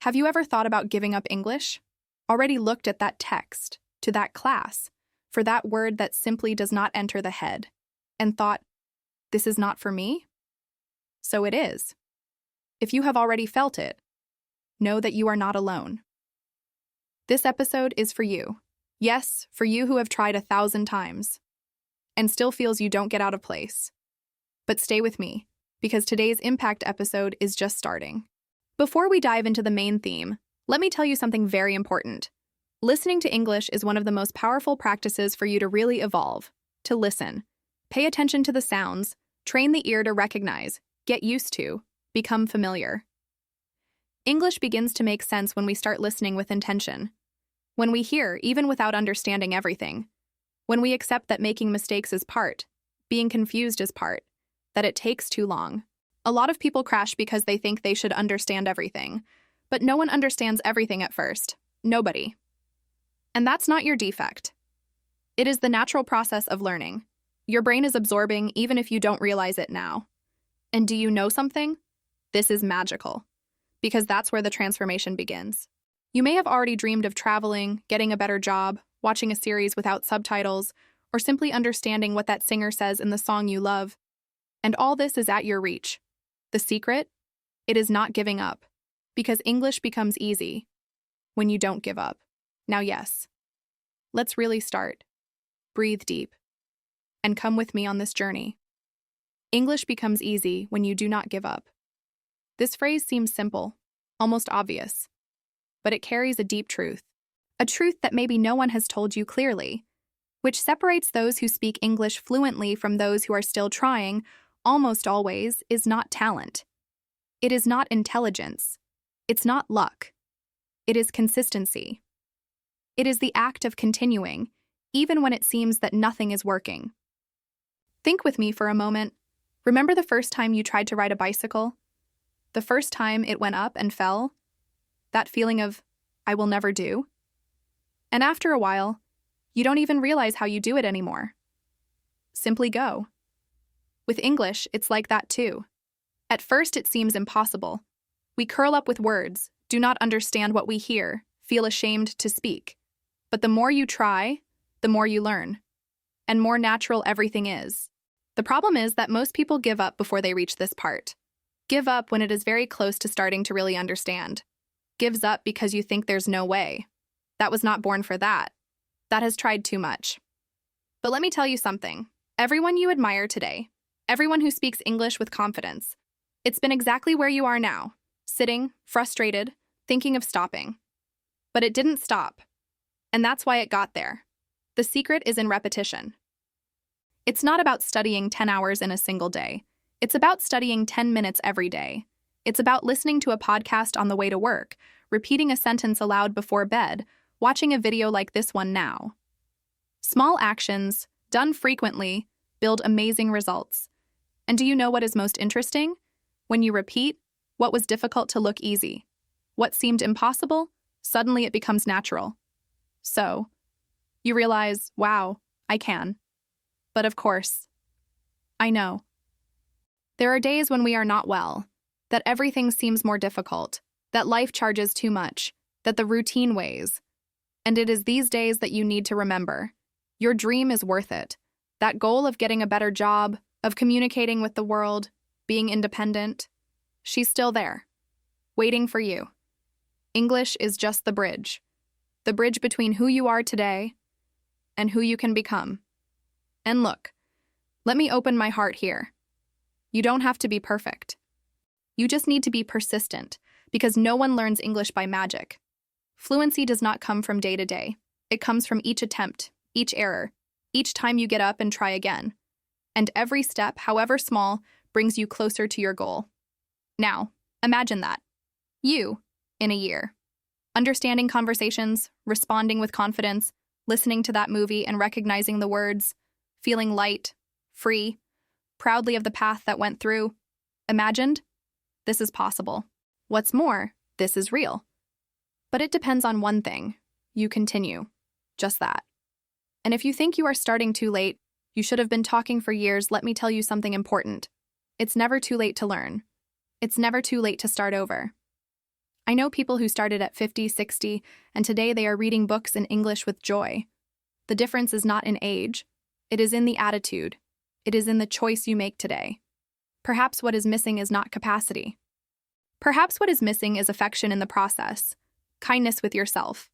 Have you ever thought about giving up English? Already looked at that text, to that class, for that word that simply does not enter the head, and thought, this is not for me? So it is. If you have already felt it, know that you are not alone. This episode is for you. Yes, for you who have tried 1,000 times and still feels you don't get out of place. But stay with me, because today's impact episode is just starting. Before we dive into the main theme, let me tell you something very important. Listening to English is one of the most powerful practices for you to really evolve. To listen, pay attention to the sounds, train the ear to recognize, get used to, become familiar. English begins to make sense when we start listening with intention. When we hear, even without understanding everything. When we accept that making mistakes is part, being confused is part, that it takes too long. A lot of people crash because they think they should understand everything, but no one understands everything at first. Nobody. And that's not your defect. It is the natural process of learning. Your brain is absorbing even if you don't realize it now. And do you know something? This is magical, because that's where the transformation begins. You may have already dreamed of traveling, getting a better job, watching a series without subtitles, or simply understanding what that singer says in the song you love. And all this is at your reach. The secret? It is not giving up, because English becomes easy when you don't give up. Now, yes, let's really start. Breathe deep, and come with me on this journey. English becomes easy when you do not give up. This phrase seems simple, almost obvious, but it carries a deep truth. A truth that maybe no one has told you clearly, which separates those who speak English fluently from those who are still trying, almost always, is not talent. It is not intelligence. It's not luck. It is consistency. It is the act of continuing, even when it seems that nothing is working. Think with me for a moment. Remember the first time you tried to ride a bicycle? The first time it went up and fell? That feeling of, I will never do? And after a while, you don't even realize how you do it anymore. Simply go. With English, it's like that too. At first, it seems impossible. We curl up with words, do not understand what we hear, feel ashamed to speak. But the more you try, the more you learn, and more natural everything is. The problem is that most people give up before they reach this part. Give up when it is very close to starting to really understand. Gives up because you think there's no way. That was not born for that. That has tried too much. But let me tell you something. Everyone you admire today, everyone who speaks English with confidence, it's been exactly where you are now, sitting, frustrated, thinking of stopping. But it didn't stop. And that's why it got there. The secret is in repetition. It's not about studying 10 hours in a single day. It's about studying 10 minutes every day. It's about listening to a podcast on the way to work, repeating a sentence aloud before bed, watching a video like this one now. Small actions, done frequently, build amazing results. And do you know what is most interesting? When you repeat, what was difficult to look easy. What seemed impossible, suddenly it becomes natural. So, you realize, wow, I can. But of course, I know. There are days when we are not well, that everything seems more difficult, that life charges too much, that the routine weighs. And it is these days that you need to remember. Your dream is worth it. That goal of getting a better job, of communicating with the world, being independent, she's still there, waiting for you. English is just the bridge between who you are today and who you can become. And look, let me open my heart here. You don't have to be perfect. You just need to be persistent, because no one learns English by magic. Fluency does not come from day to day. It comes from each attempt, each error, each time you get up and try again. And every step, however small, brings you closer to your goal. Now, imagine that. You, in a year. Understanding conversations, responding with confidence, listening to that movie and recognizing the words, feeling light, free, proudly of the path that went through. Imagined? This is possible. What's more, this is real. But it depends on one thing. You continue. Just that. And if you think you are starting too late, you should have been talking for years, let me tell you something important. It's never too late to learn. It's never too late to start over. I know people who started at 50, 60, and today they are reading books in English with joy. The difference is not in age. It is in the attitude. It is in the choice you make today. Perhaps what is missing is not capacity. Perhaps what is missing is affection in the process, kindness with yourself.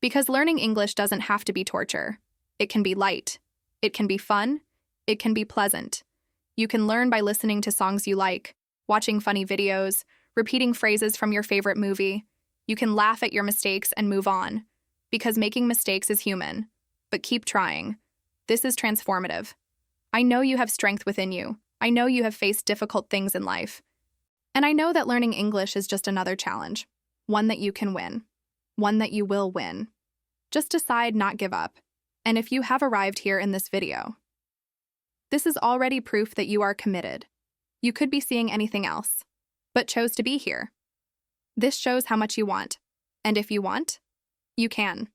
Because learning English doesn't have to be torture. It can be light. It can be fun. It can be pleasant. You can learn by listening to songs you like, watching funny videos, repeating phrases from your favorite movie. You can laugh at your mistakes and move on. Because making mistakes is human. But keep trying. This is transformative. I know you have strength within you. I know you have faced difficult things in life. And I know that learning English is just another challenge. One that you can win. One that you will win. Just decide, not give up. And if you have arrived here in this video, this is already proof that you are committed. You could be seeing anything else, but chose to be here. This shows how much you want. And if you want, you can.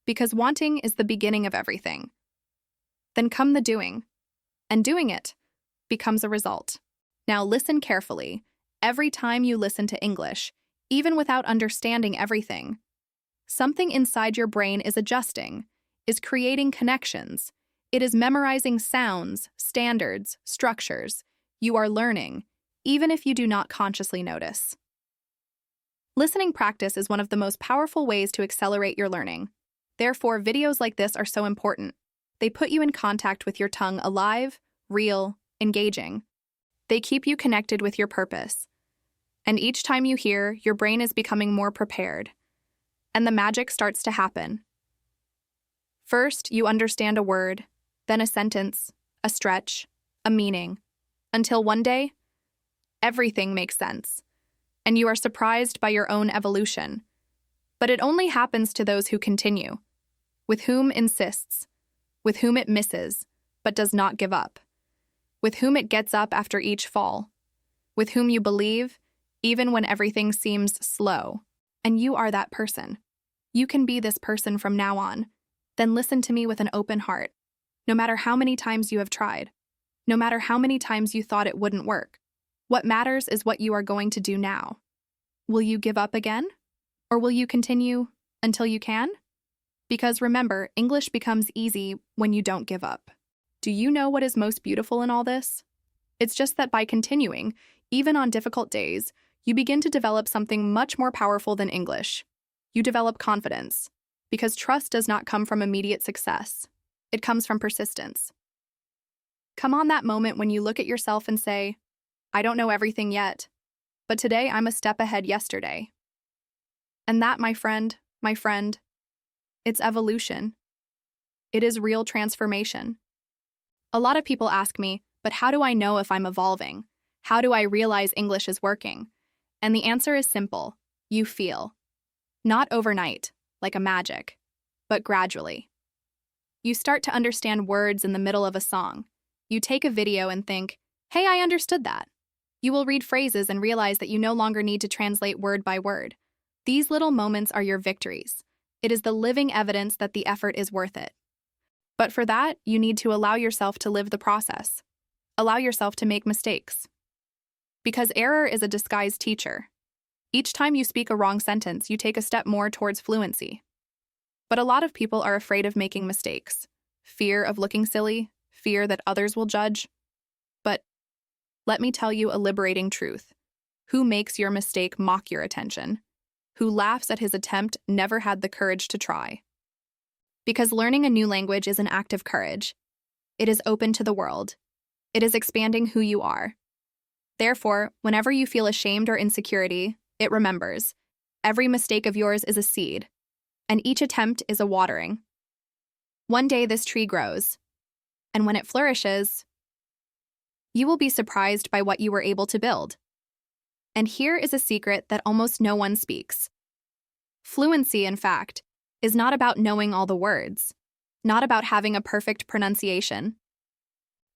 Because wanting is the beginning of everything. Then come the doing. And doing it becomes a result. Now listen carefully. Every time you listen to English, even without understanding everything, something inside your brain is adjusting, is creating connections. It is memorizing sounds, standards, structures. You are learning, even if you do not consciously notice. Listening practice is one of the most powerful ways to accelerate your learning. Therefore, videos like this are so important. They put you in contact with your tongue alive, real, engaging. They keep you connected with your purpose. And each time you hear, your brain is becoming more prepared. And the magic starts to happen. First, you understand a word, then a sentence, a stretch, a meaning, until one day, everything makes sense, and you are surprised by your own evolution. But it only happens to those who continue, with whom insists, with whom it misses, but does not give up, with whom it gets up after each fall, with whom you believe, even when everything seems slow. And you are that person. You can be this person from now on. Then listen to me with an open heart. No matter how many times you have tried, no matter how many times you thought it wouldn't work, what matters is what you are going to do now. Will you give up again? Or will you continue until you can? Because remember, English becomes easy when you don't give up. Do you know what is most beautiful in all this? It's just that by continuing, even on difficult days, you begin to develop something much more powerful than English. You develop confidence, because trust does not come from immediate success. It comes from persistence. Come on that moment when you look at yourself and say, I don't know everything yet, but today I'm a step ahead yesterday. And that, my friend, it's evolution. It is real transformation. A lot of people ask me, but how do I know if I'm evolving? How do I realize English is working? And the answer is simple. You feel. Not overnight, like a magic, but gradually. You start to understand words in the middle of a song. You take a video and think, hey, I understood that. You will read phrases and realize that you no longer need to translate word by word. These little moments are your victories. It is the living evidence that the effort is worth it. But for that, you need to allow yourself to live the process. Allow yourself to make mistakes. Because error is a disguised teacher. Each time you speak a wrong sentence, you take a step more towards fluency. But a lot of people are afraid of making mistakes. Fear of looking silly, fear that others will judge. But let me tell you a liberating truth. Who makes your mistake mock your attention? Who laughs at his attempt never had the courage to try. Because learning a new language is an act of courage. It is open to the world. It is expanding who you are. Therefore, whenever you feel ashamed or insecurity, it remembers. Every mistake of yours is a seed, and each attempt is a watering. One day this tree grows, and when it flourishes, you will be surprised by what you were able to build. And here is a secret that almost no one speaks. Fluency, in fact, is not about knowing all the words, not about having a perfect pronunciation.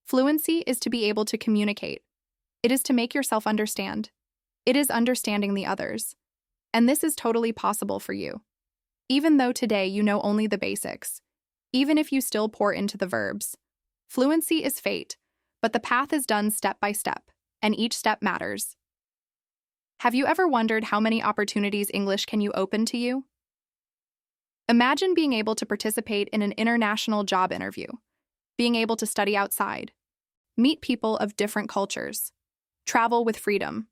Fluency is to be able to communicate. It is to make yourself understand. It is understanding the others. And this is totally possible for you. Even though today you know only the basics, even if you still pour into the verbs. Fluency is fate, but the path is done step by step, and each step matters. Have you ever wondered how many opportunities English can you open to you? Imagine being able to participate in an international job interview, being able to study outside, meet people of different cultures, travel with freedom,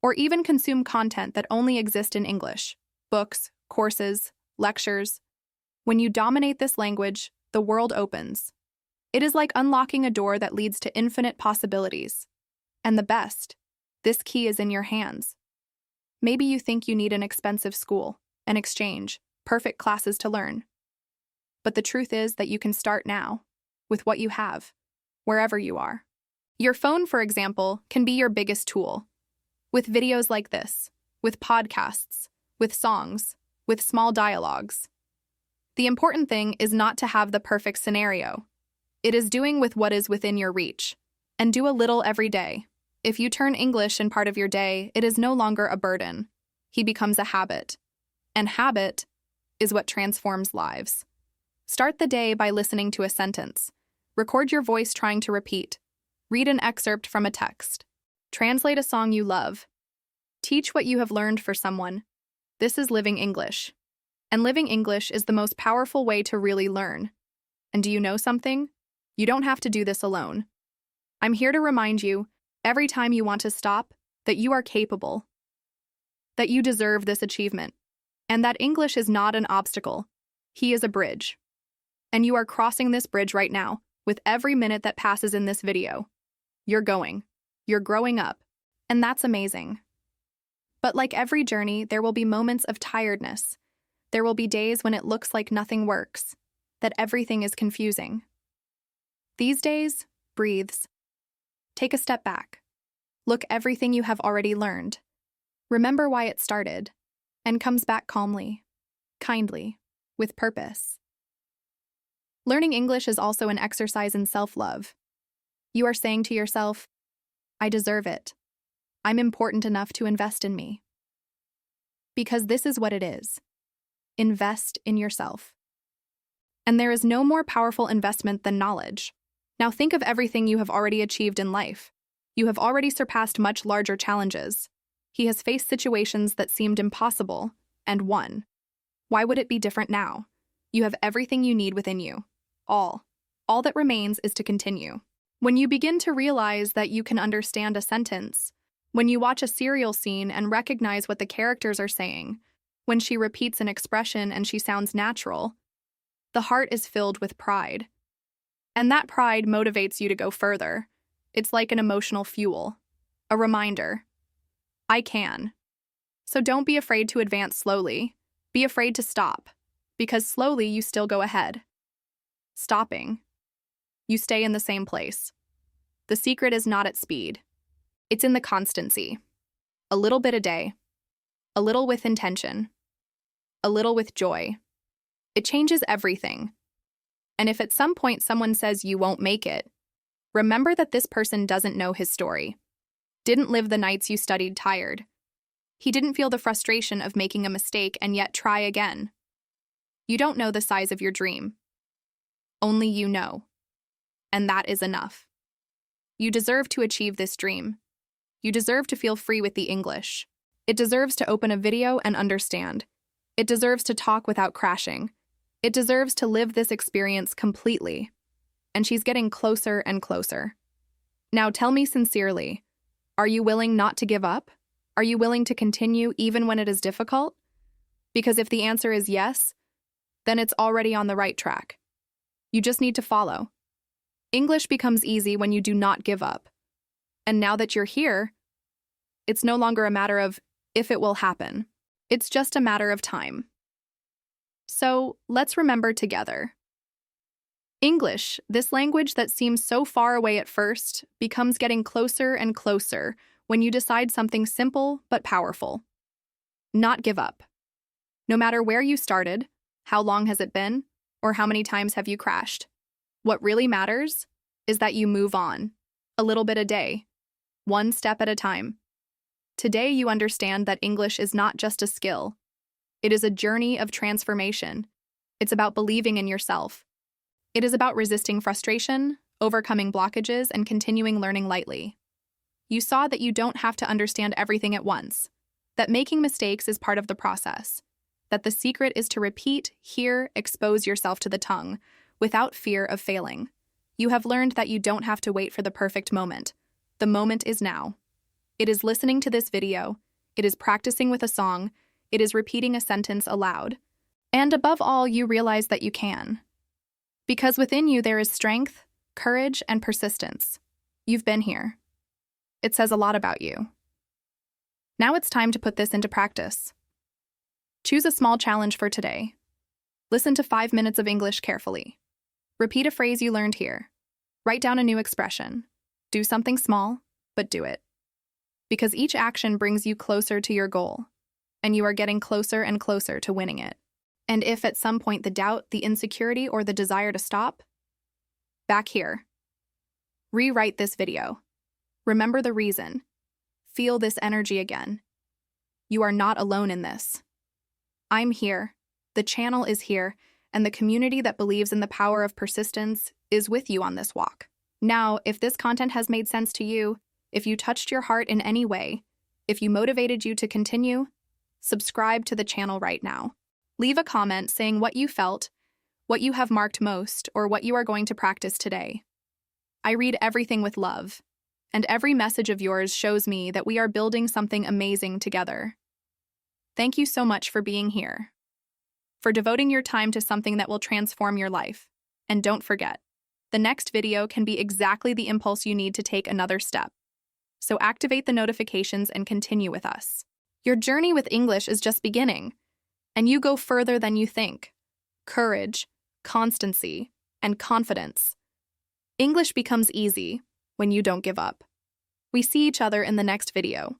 or even consume content that only exists in English, books, courses, lectures. When you dominate this language, the world opens. It is like unlocking a door that leads to infinite possibilities. And the best, this key is in your hands. Maybe you think you need an expensive school, an exchange, perfect classes to learn. But the truth is that you can start now, with what you have, wherever you are. Your phone, for example, can be your biggest tool. With videos like this, with podcasts, with songs, with small dialogues. The important thing is not to have the perfect scenario. It is doing with what is within your reach, and do a little every day. If you turn English in part of your day, it is no longer a burden. He becomes a habit. And habit is what transforms lives. Start the day by listening to a sentence. Record your voice trying to repeat. Read an excerpt from a text. Translate a song you love. Teach what you have learned for someone. This is living English. And living English is the most powerful way to really learn. And do you know something? You don't have to do this alone. I'm here to remind you, every time you want to stop, that you are capable. That you deserve this achievement. And that English is not an obstacle. He is a bridge. And you are crossing this bridge right now, with every minute that passes in this video. You're going. You're growing up. And that's amazing. But like every journey, there will be moments of tiredness. There will be days when it looks like nothing works, that everything is confusing. These days, breathes. Take a step back. Look everything you have already learned. Remember why it started, and comes back calmly, kindly, with purpose. Learning English is also an exercise in self-love. You are saying to yourself, I deserve it. I'm important enough to invest in me. Because this is what it is. Invest in yourself. And there is no more powerful investment than knowledge. Now think of everything you have already achieved in life. You have already surpassed much larger challenges. He has faced situations that seemed impossible, and won. Why would it be different now? You have everything you need within you. All. All that remains is to continue. When you begin to realize that you can understand a sentence, when you watch a serial scene and recognize what the characters are saying, when she repeats an expression and she sounds natural, the heart is filled with pride. And that pride motivates you to go further. It's like an emotional fuel, a reminder. I can. So don't be afraid to advance slowly. Be afraid to stop, because slowly you still go ahead. Stopping. You stay in the same place. The secret is not at speed. It's in the constancy. A little bit a day. A little with intention. A little with joy. It changes everything. And if at some point someone says you won't make it, remember that this person doesn't know his story. Didn't live the nights you studied tired. He didn't feel the frustration of making a mistake and yet try again. You don't know the size of your dream. Only you know. And that is enough. You deserve to achieve this dream. You deserve to feel free with the English. It deserves to open a video and understand. It deserves to talk without crashing. It deserves to live this experience completely. And she's getting closer and closer. Now tell me sincerely, are you willing not to give up? Are you willing to continue even when it is difficult? Because if the answer is yes, then it's already on the right track. You just need to follow. English becomes easy when you do not give up. And now that you're here, it's no longer a matter of if it will happen. It's just a matter of time. So let's remember together. English, this language that seems so far away at first, becomes getting closer and closer when you decide something simple but powerful. Not give up. No matter where you started, how long has it been, or how many times have you crashed, what really matters is that you move on, a little bit a day, one step at a time. Today you understand that English is not just a skill. It is a journey of transformation. It's about believing in yourself. It is about resisting frustration, overcoming blockages, and continuing learning lightly. You saw that you don't have to understand everything at once. that making mistakes is part of the process, that the secret is to repeat, hear, expose yourself to the tongue, without fear of failing. You have learned that you don't have to wait for the perfect moment. The moment is now. It is listening to this video, it is practicing with a song, it is repeating a sentence aloud. And above all, you realize that you can. Because within you there is strength, courage, and persistence. You've been here. It says a lot about you. Now it's time to put this into practice. Choose a small challenge for today. Listen to 5 minutes of English carefully. Repeat a phrase you learned here. Write down a new expression. Do something small, but do it. Because each action brings you closer to your goal, and you are getting closer and closer to winning it. And if at some point the doubt, the insecurity, or the desire to stop, back here. Rewrite this video. Remember the reason. Feel this energy again. You are not alone in this. I'm here, the channel is here, and the community that believes in the power of persistence is with you on this walk. Now, if this content has made sense to you, if you touched your heart in any way, if you motivated you to continue, subscribe to the channel right now. Leave a comment saying what you felt, what you have marked most, or what you are going to practice today. I read everything with love, and every message of yours shows me that we are building something amazing together. Thank you so much for being here, for devoting your time to something that will transform your life. And don't forget, the next video can be exactly the impulse you need to take another step. So activate the notifications and continue with us. Your journey with English is just beginning, and you go further than you think. Courage, constancy, and confidence. English becomes easy when you don't give up. We see each other in the next video.